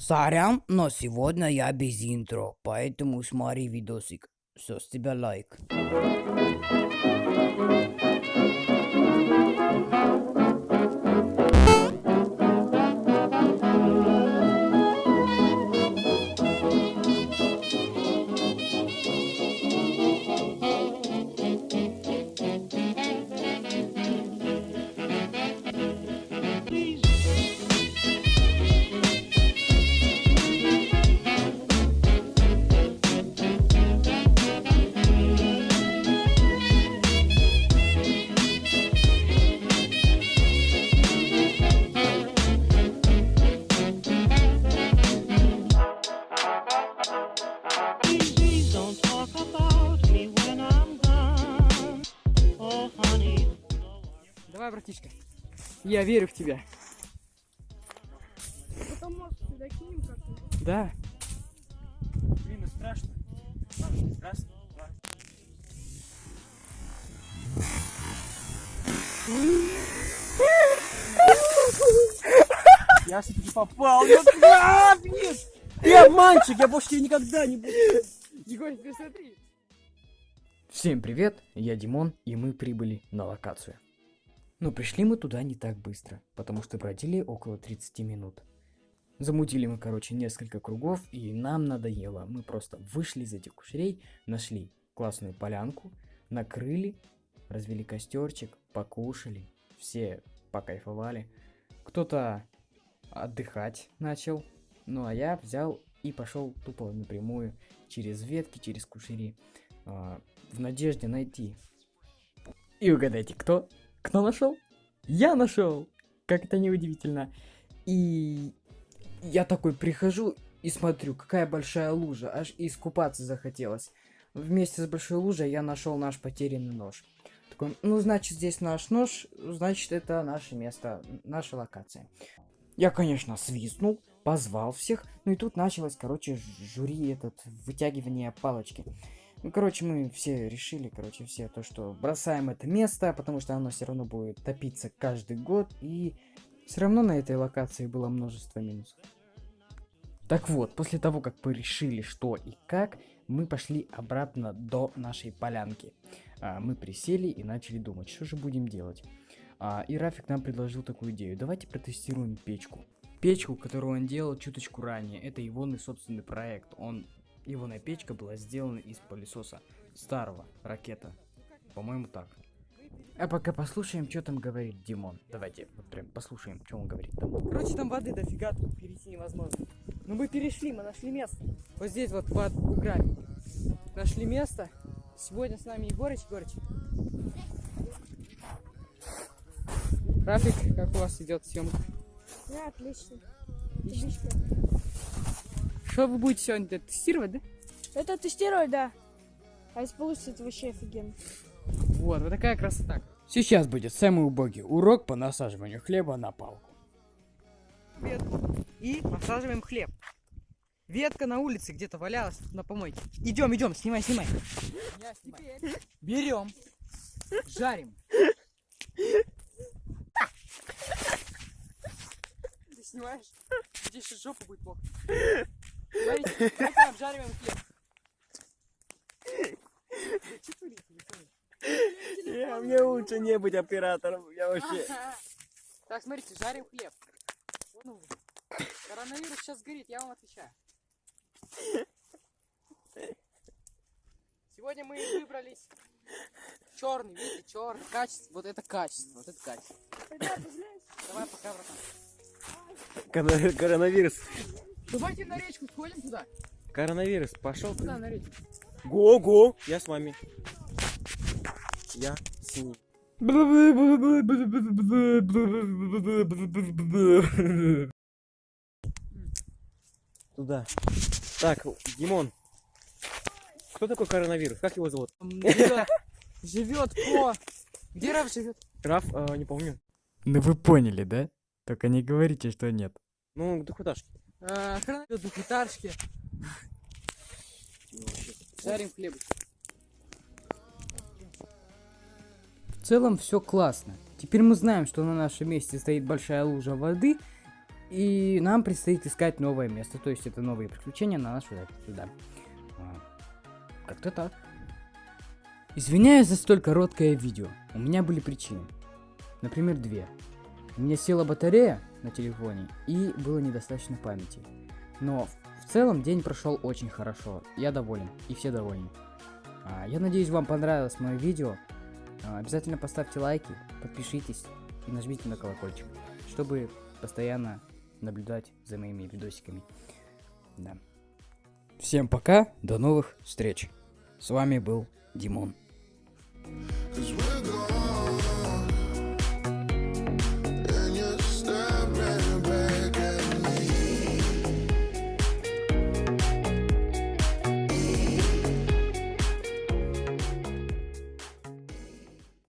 Сорян, но сегодня я без интро, поэтому смотри видосик. Все, с тебя лайк. Please don't talk about me when I'm gone. Oh, honey. Давай, братишка. Я верю в тебя. Потом мост сюда кинем как-то. Да. Блин, ну страшно. Ладно, раз, два. Я все-таки попал. Блин! Ты обманщик, я больше тебя никогда не буду. Егор, ты смотри. Всем привет, я Димон, и мы прибыли на локацию. Но пришли мы туда не так быстро, потому что бродили около 30 минут. Замутили мы, несколько кругов, и нам надоело. Мы просто вышли из этих кушерей, нашли классную полянку, накрыли, развели костерчик, покушали, все покайфовали. Кто-то отдыхать начал, ну а я взял и пошел тупо напрямую через ветки, через кушери, в надежде найти. И угадайте, кто? Кто нашел? Я нашел! Как это неудивительно. И я такой прихожу и смотрю, какая большая лужа, аж искупаться захотелось. Вместе с большой лужей я нашел наш потерянный нож. Такой, ну значит здесь наш нож, значит это наше место, наша локация. Я, конечно, свистнул, позвал всех, ну и тут началось, жюри вытягивание палочки. Ну, мы все решили, все то, что бросаем это место, потому что оно все равно будет топиться каждый год, и все равно на этой локации было множество минусов. Так вот, после того, как мы решили, что и как, мы пошли обратно до нашей полянки. Мы присели и начали думать, что же будем делать. И Рафик нам предложил такую идею. Давайте протестируем печку. Печку, которую он делал чуточку ранее. Это его собственный проект. Егоная печка была сделана из пылесоса старого ракета. По-моему, так. А пока послушаем, что там говорит Димон. Давайте вот прям послушаем, что он говорит там. Там воды дофига, тут перейти невозможно. Ну мы перешли, мы нашли место. Вот здесь вот под буграми. Нашли место. Сегодня с нами Егорыч. Рафик, как у вас идет съемка? Да, отлично. Отлично. Что вы будете сегодня тестировать, да? Это тестировать, да. А если получится, это вообще офигенно. Вот такая красота. Сейчас будет самый убогий урок по насаживанию хлеба на палку. Ветку. И насаживаем хлеб. Ветка на улице где-то валялась на помойке. Идем, снимай. Берем. Жарим. Ты снимаешь? Здесь же жопа будет плохо. Смотрите, как мы обжариваем хлеб. Мне лучше не быть оператором, я вообще... Так, смотрите, жарим хлеб. Ну, коронавирус сейчас сгорит, я вам отвечаю. Сегодня мы выбрались черный, видите, черный. Качество, вот это качество. Давай пока, братан. Коронавирус. Давайте на речку сходим туда. Коронавирус, пошел. Туда, на речку. Го, я с вами. Я синий. Туда. Так, Димон. Кто такой коронавирус? Как его зовут? Живет по... Где Раф живет? Раф, не помню. Ну вы поняли, да? Только не говорите, что нет. Ну, двухэтажки. Коронавирус в двухэтажке. Жарим хлеб. В целом все классно. Теперь мы знаем, что на нашем месте стоит большая лужа воды, И нам предстоит искать новое место, то есть это новые приключения на нас сюда. Как-то так. Извиняюсь за столь короткое видео. У меня были причины. Например, две. У меня села батарея на телефоне и было недостаточно памяти. Но в целом день прошел очень хорошо. Я доволен. И все довольны. Я надеюсь, вам понравилось мое видео. Обязательно поставьте лайки, подпишитесь и нажмите на колокольчик, чтобы постоянно наблюдать за моими видосиками. Да. Всем пока, до новых встреч. С вами был Димон. 'Cause when